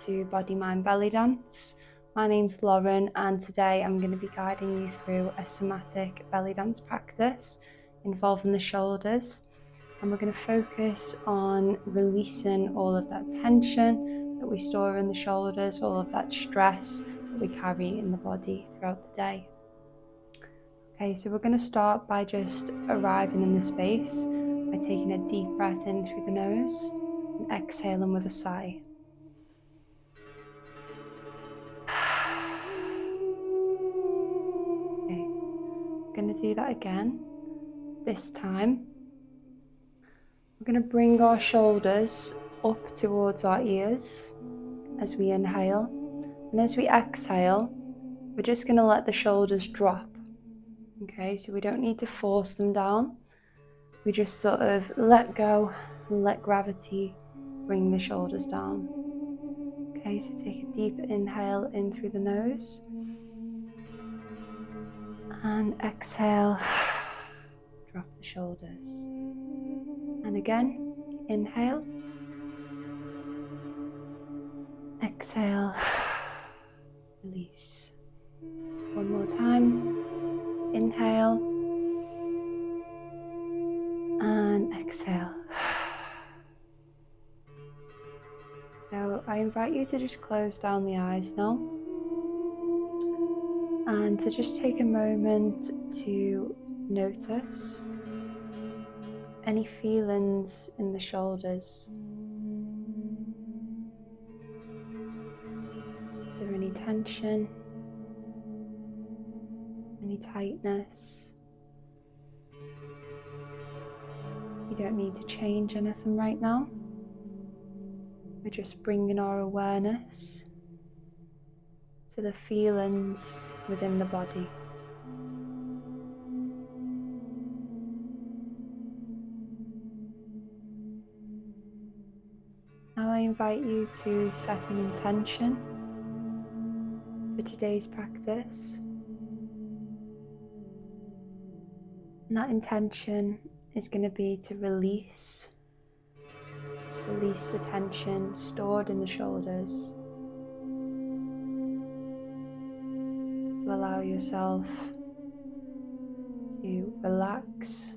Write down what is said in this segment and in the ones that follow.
to Bodymind Bellydance. My name's Lauren, and today I'm going to be guiding you through a somatic belly dance practice involving the shoulders, and we're going to focus on releasing all of that tension that we store in the shoulders, all of that stress that we carry in the body throughout the day. Okay, so we're going to start by just arriving in the space by taking a deep breath in through the nose and exhaling with a sigh. Okay, we're going to do that again. This time, we're going to bring our shoulders up towards our ears as we inhale, and as we exhale, we're just going to let the shoulders drop. Okay, so we don't need to force them down. We just sort of let go and let gravity bring the shoulders down. Okay, so take a deep inhale in through the nose and exhale, drop the shoulders. And again, inhale, exhale, release. One more time, inhale and exhale. So I invite you to just close down the eyes now and to just take a moment to notice any feelings in the shoulders. Is there any tension, any tightness? You don't need to change anything right now. We're just bringing our awareness to the feelings within the body. Now I invite you to set an intention for today's practice. And that intention is going to be to release the tension stored in the shoulders. To allow yourself to relax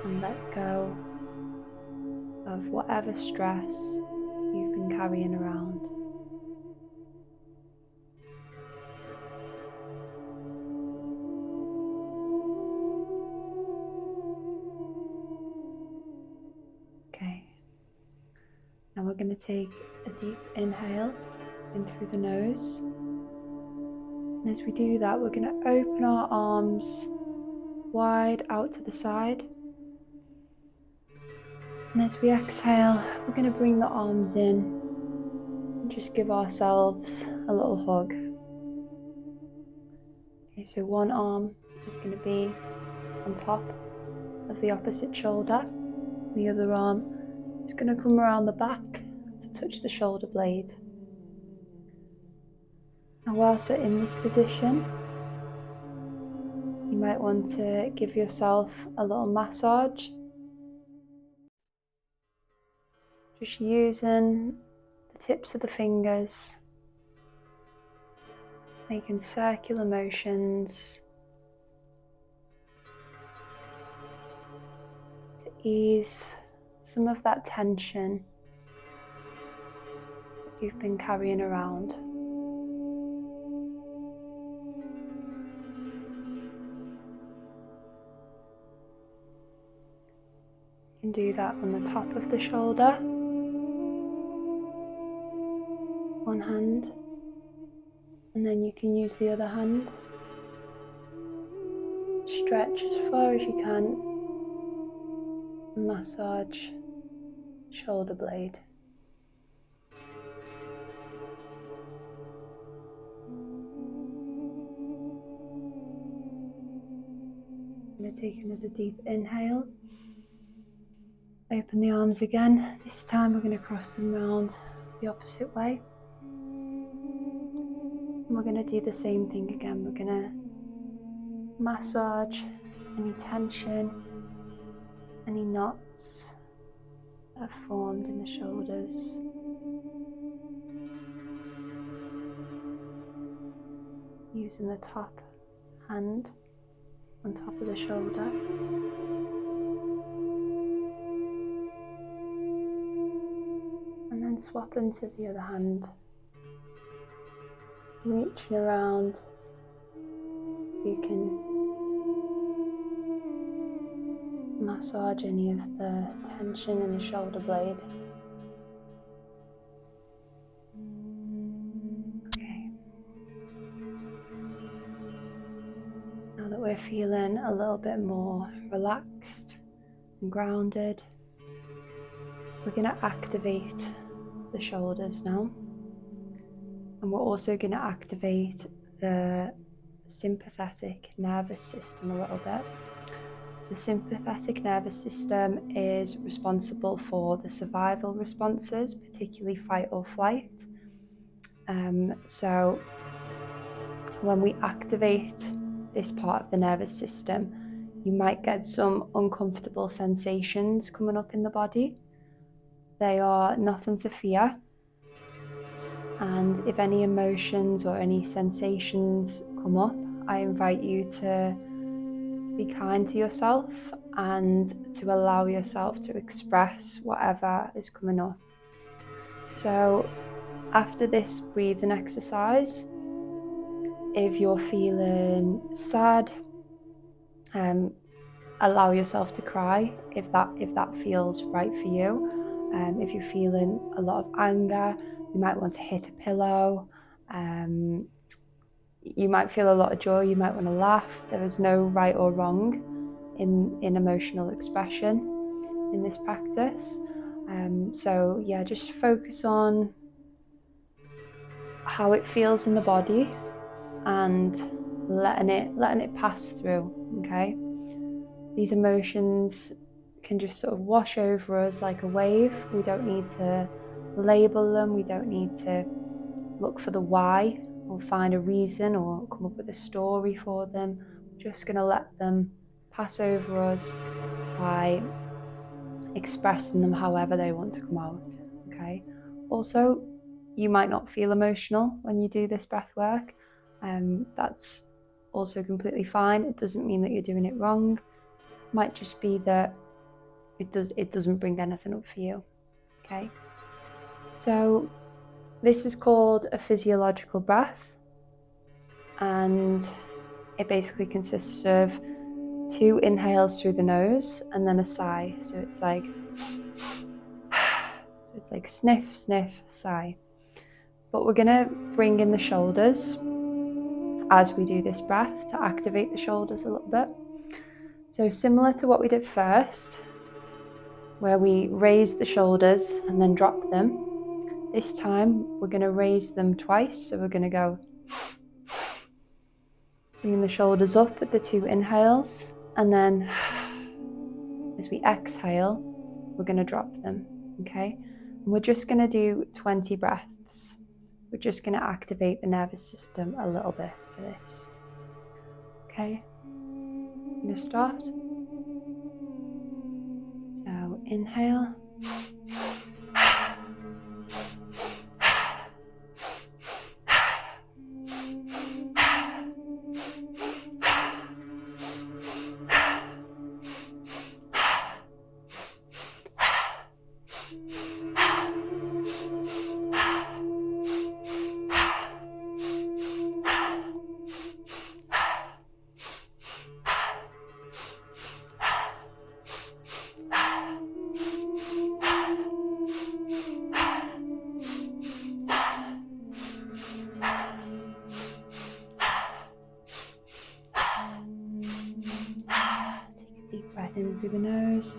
and let go of whatever stress you've been carrying around. Okay, now we're going to take a deep inhale in through the nose, and as we do that, we're going to open our arms wide out to the side, and as we exhale, we're going to bring the arms in and just give ourselves a little hug. Okay, so one arm is going to be on top of the opposite shoulder. The other arm is going to come around the back to touch the shoulder blade. And whilst we're in this position, you might want to give yourself a little massage. Just using the tips of the fingers, making circular motions to ease some of that tension that you've been carrying around. You can do that on the top of the shoulder, one hand, and then you can use the other hand. Stretch as far as you can, massage shoulder blade. I'm going to take another deep inhale. Open the arms again. This time we're going to cross them round the opposite way. And we're going to do the same thing again. We're going to massage any tension, any knots that have formed in the shoulders. Using the top hand on top of the shoulder. And then swapping to the other hand. Reaching around, you can massage any of the tension in the shoulder blade. Okay. Now that we're feeling a little bit more relaxed and grounded, we're going to activate the shoulders now. And we're also going to activate the sympathetic nervous system a little bit. The sympathetic nervous system is responsible for the survival responses, particularly fight or flight. So when we activate this part of the nervous system, you might get some uncomfortable sensations coming up in the body. They are nothing to fear. And if any emotions or any sensations come up, I invite you to be kind to yourself and to allow yourself to express whatever is coming up. So after this breathing exercise, if you're feeling sad, allow yourself to cry if that feels right for you. If you're feeling a lot of anger, you might want to hit a pillow. You might feel a lot of joy, you might want to laugh. There is no right or wrong in emotional expression in this practice. So yeah, just focus on how it feels in the body and letting it pass through, okay? These emotions can just sort of wash over us like a wave. We don't need to label them, we don't need to look for the why or find a reason or come up with a story for them. We're just going to let them pass over us by expressing them however they want to come out, okay? Also, you might not feel emotional when you do this breath work. That's also completely fine. It doesn't mean that you're doing it wrong. It might just be that it doesn't bring anything up for you, okay? So this is called a physiological breath, and it basically consists of 2 inhales through the nose and then a sigh. So it's like sniff, sniff, sigh. But we're gonna bring in the shoulders as we do this breath to activate the shoulders a little bit. So similar to what we did first, where we raise the shoulders and then drop them, this time we're going to raise them twice. So we're going to go bring the shoulders up with the 2 inhales, and then as we exhale, we're going to drop them, okay? And we're just going to do 20 breaths. We're just going to activate the nervous system a little bit for this, okay? I'm going to start. So inhale. In through the nose.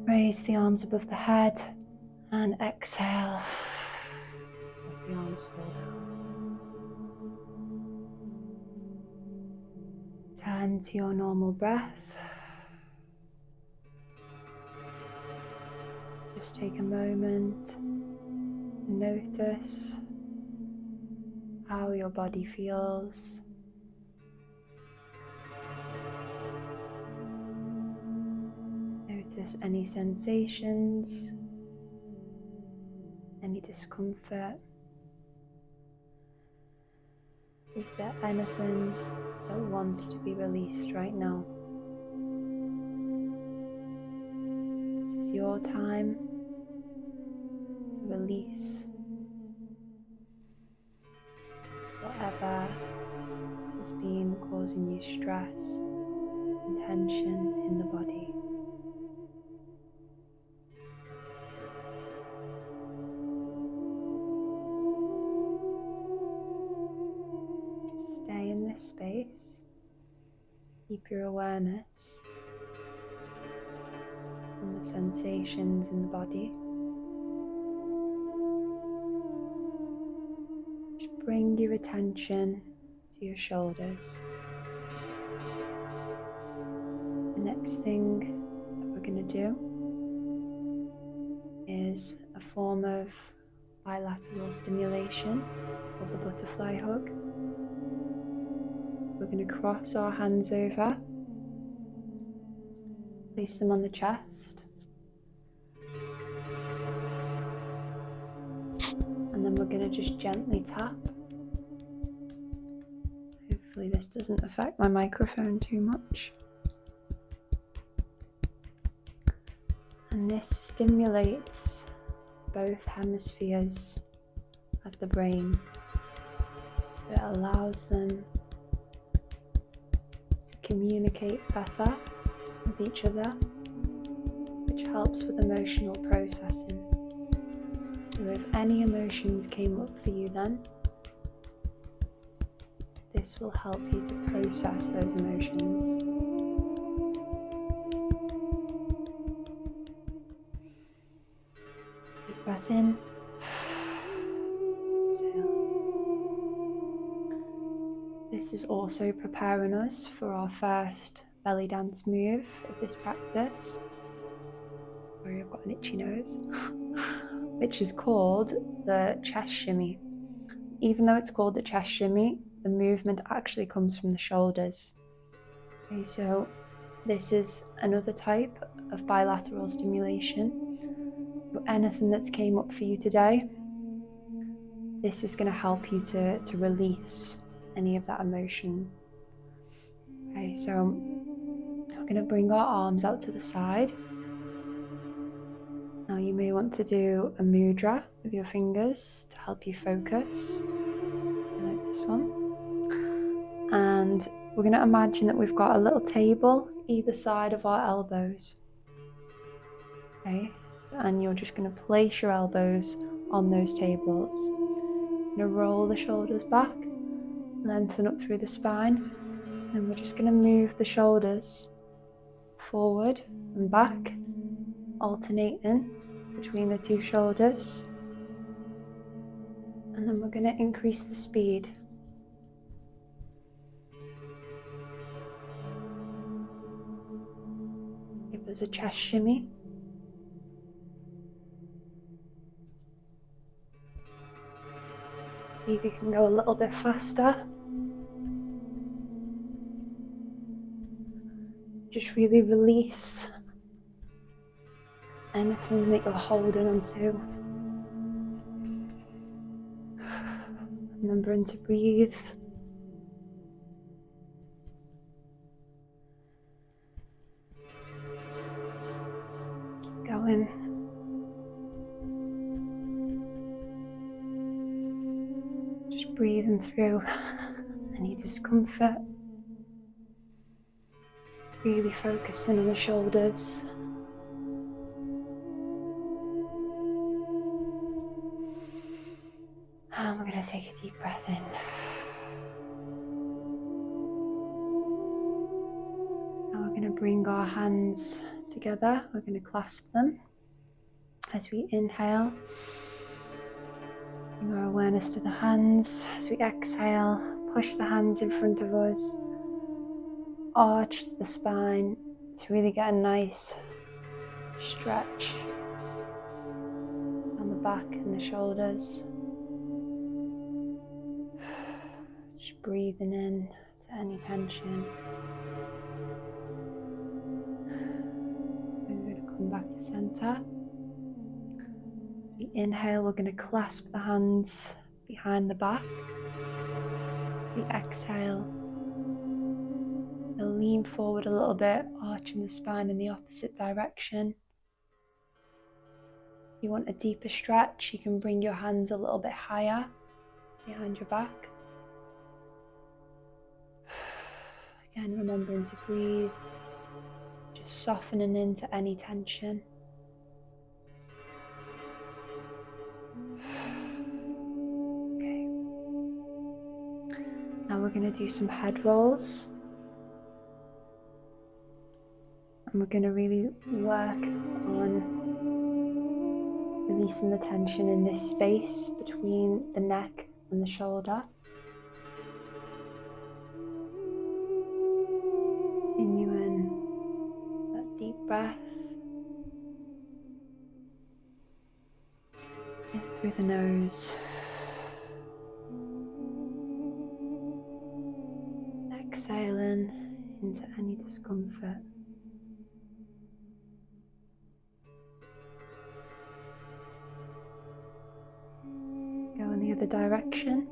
Raise the arms above the head and exhale. Let the arms fall down. Turn to your normal breath. Just take a moment and notice how your body feels. Notice any sensations, any discomfort. Is there anything that wants to be released right now? This is your time to release whatever has been causing you stress and tension in the body. Stay in this space. Keep your awareness on the sensations in the body. Just bring your attention to your shoulders. The next thing that we're going to do is a form of bilateral stimulation called the butterfly hug. We're going to cross our hands over, place them on the chest, and then we're going to just gently tap. Hopefully this doesn't affect my microphone too much. And this stimulates both hemispheres of the brain, so it allows them to communicate better with each other, which helps with emotional processing. So if any emotions came up for you then, this will help you to process those emotions. Deep breath in. Exhale. This is also preparing us for our first belly dance move of this practice. Sorry, I've got an itchy nose. Which is called the chest shimmy. Even though it's called the chest shimmy, the movement actually comes from the shoulders. Okay, so this is another type of bilateral stimulation. So anything that's came up for you today, this is going to help you to release any of that emotion. Okay, so we're going to bring our arms out to the side. Now you may want to do a mudra with your fingers to help you focus, like this one. And we're going to imagine that we've got a little table either side of our elbows. Okay, and you're just going to place your elbows on those tables. You're going to roll the shoulders back, lengthen up through the spine, and we're just going to move the shoulders forward and back, alternating between the two shoulders. And then we're going to increase the speed. Give us a chest shimmy. See if you can go a little bit faster. Just really release anything that you're holding onto. Remembering to breathe. Keep going. Just breathing through any discomfort. Really focusing on the shoulders. And we're going to take a deep breath in. Now we're going to bring our hands together. We're going to clasp them as we inhale. Bring our awareness to the hands. As we exhale, push the hands in front of us. Arch the spine to really get a nice stretch on the back and the shoulders. Just breathing in to any tension. We're going to center. As we inhale, we're going to clasp the hands behind the back. We exhale, and lean forward a little bit, arching the spine in the opposite direction. If you want a deeper stretch, you can bring your hands a little bit higher behind your back. Again, remembering to breathe, just softening into any tension. Okay. Now we're going to do some head rolls. And we're going to really work on releasing the tension in this space between the neck and the shoulder. Continuing that deep breath in through the nose. Exhaling into any discomfort. Go in the other direction.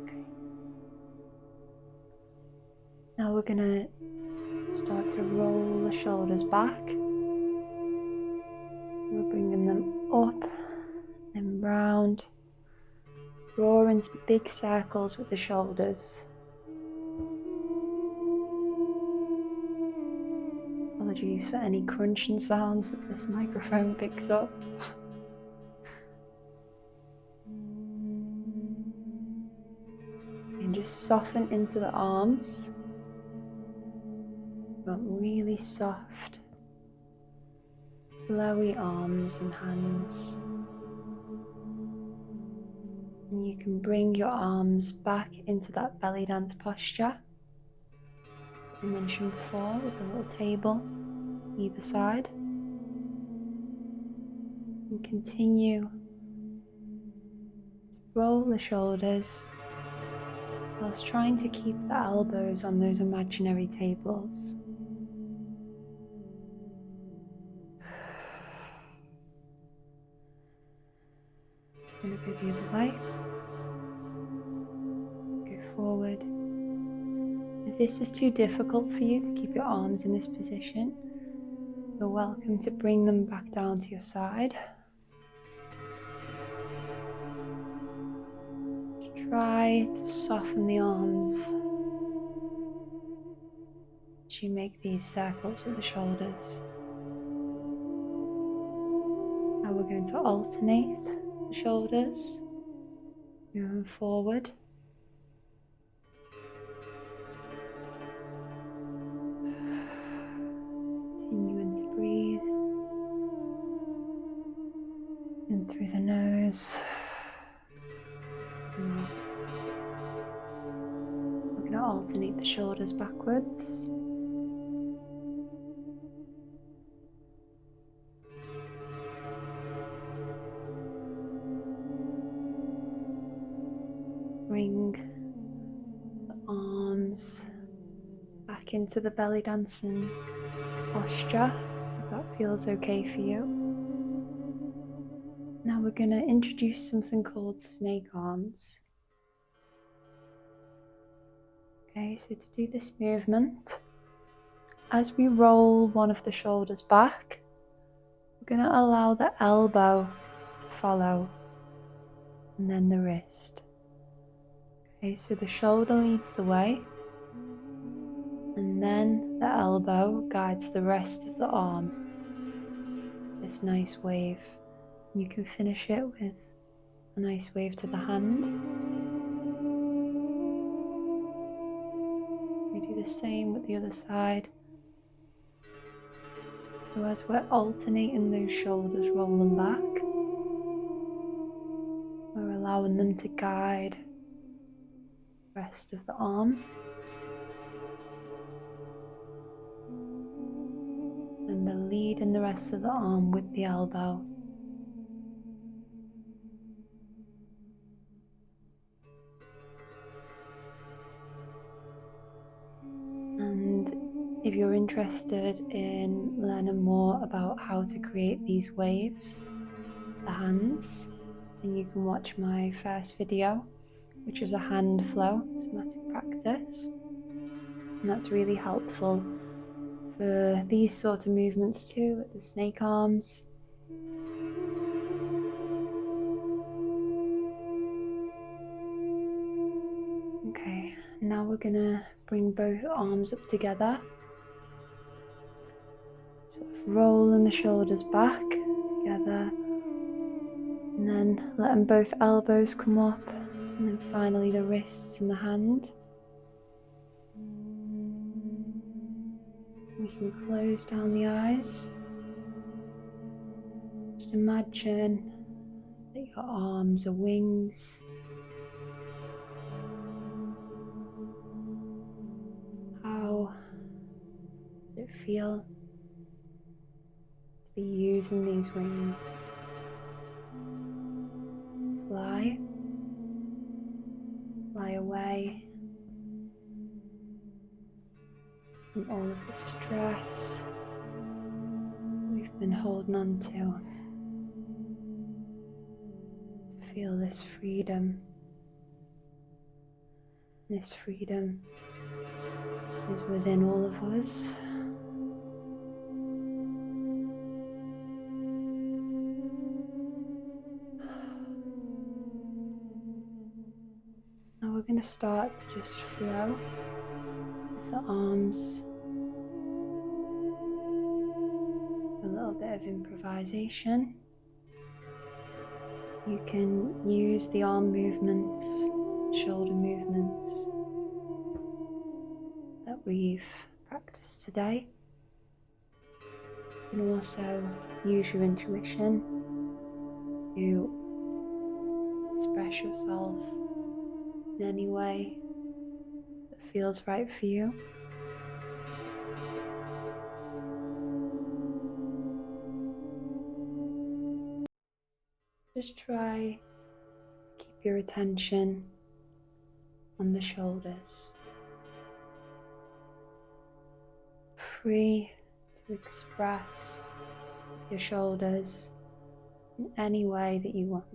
Okay. Now we're going to start to roll the shoulders back. So we're bringing them up and round. Drawing big circles with the shoulders. Apologies for any crunching sounds that this microphone picks up. And just soften into the arms. But really soft, flowy arms and hands. And you can bring your arms back into that belly dance posture I mentioned before, with a little table either side. And continue to roll the shoulders whilst trying to keep the elbows on those imaginary tables. I'm going to go the other way. Go forward. If this is too difficult for you to keep your arms in this position, you're welcome to bring them back down to your side. Try to soften the arms as you make these circles with the shoulders. Now we're going to alternate the shoulders, moving forward. Continuing to breathe in through the nose. We're going to alternate the shoulders backwards. Bring the arms back into the belly dancing posture, if that feels okay for you. Now we're going to introduce something called snake arms. Okay, so to do this movement, as we roll one of the shoulders back, we're going to allow the elbow to follow, and then the wrist. Okay, so the shoulder leads the way, and then the elbow guides the rest of the arm. This nice wave. You can finish it with a nice wave to the hand. We do the same with the other side. So as we're alternating those shoulders rolling back, we're allowing them to guide the rest of the arm. Remember, leading the rest of the arm with the elbow. And if you're interested in learning more about how to create these waves, the hands, then you can watch my first video, which is a hand flow somatic practice. And that's really helpful for these sort of movements too, with the snake arms. Okay, now we're gonna bring both arms up together. Sort of rolling the shoulders back together, and then letting both elbows come up, and then finally the wrists and the hand. We can close down the eyes. Just imagine that your arms are wings. How does it feel to be using these wings? Fly away from all of the stress we've been holding on to. Feel this freedom. This freedom is within all of us. Now we're going to start to just flow with the arms. A little bit of improvisation. You can use the arm movements, shoulder movements that we've practiced today. You can also use your intuition to express yourself in any way that feels right for you. Just try to keep your attention on the shoulders. Free to express your shoulders in any way that you want.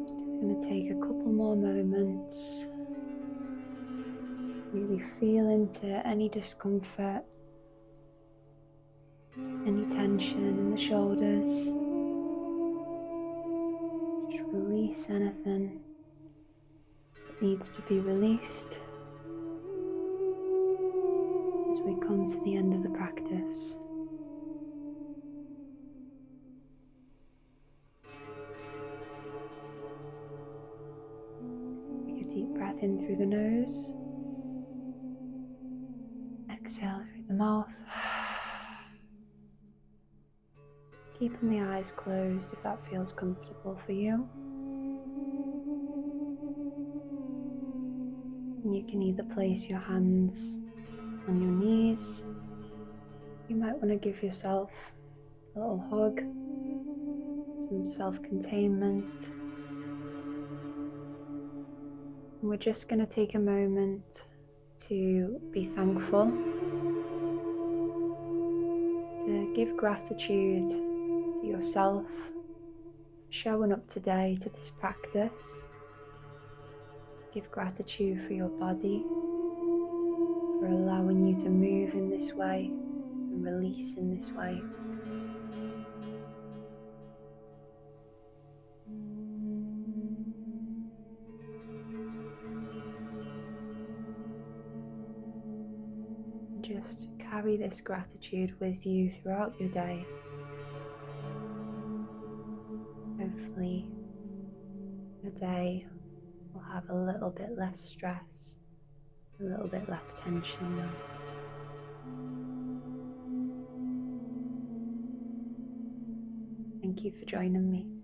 Just going to take a couple more moments. Really feel into any discomfort, any tension in the shoulders. Just release anything that needs to be released as we come to the end of the practice. Take a deep breath in through the nose. Exhale through the mouth. Keeping the eyes closed if that feels comfortable for you. You can either place your hands on your knees. You might want to give yourself a little hug, some self-containment. And we're just going to take a moment to be thankful, to give gratitude to yourself for showing up today to this practice. Give gratitude for your body, for allowing you to move in this way and release in this way. Just carry this gratitude with you throughout your day. Hopefully, your day will have a little bit less stress, a little bit less tension now. Thank you for joining me.